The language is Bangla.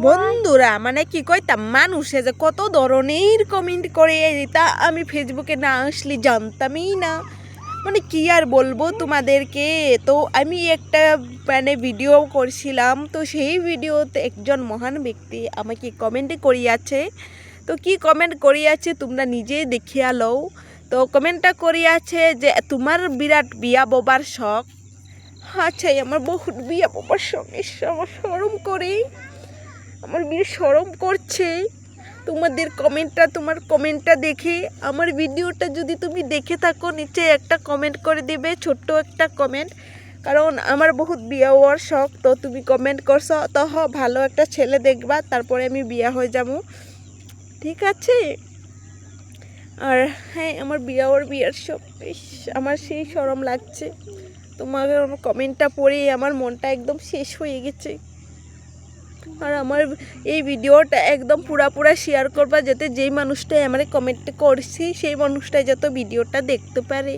বন্ধুরা মানে কি কইতাম, মানুষে যে কত ধরনের কমেন্ট করে তা আমি ফেসবুকে না আসলে জানতামই না। মানে কি আর বলবো তোমাদেরকে। তো আমি একটা মানে ভিডিও করছিলাম, তো সেই ভিডিওতে একজন মহান ব্যক্তি আমাকে কমেন্ট করিয়াছে। তো কি কমেন্ট করিয়াছে তোমরা নিজেই দেখিয়া লও। তো কমেন্টটা করিয়াছে যে তোমার বিরাট বিয়া ববার শখ। আচ্ছা, আমার বহুত বিয়া ববার শখ, আমার শরম করে, আমার বিয়ে শরম করছে। তোমার কমেন্টটা দেখে, আমার ভিডিওটা যদি তুমি দেখে থাকো নিচে একটা কমেন্ট করে দিবে, ছোট্ট একটা কমেন্ট। কারণ আমার বহুত বিয়া হওয়ার শখ। তো তুমি কমেন্ট করছো তো ভালো একটা ছেলে দেখবা, তারপরে আমি বিয়া হয়ে যাবো, ঠিক আছে? আর হ্যাঁ, আমার বিয়ার শখ। ইস, আমার সেই শরম লাগছে। তোমার কমেন্টটা পড়ে আমার মনটা একদম শেষ হয়ে গেছে। আর আমার এই ভিডিওটা একদম পুরা শেয়ার করবা, যাতে যেই মানুষটাই আমার কমেন্ট করছি সেই মানুষটাই যত ভিডিওটা দেখতে পারে।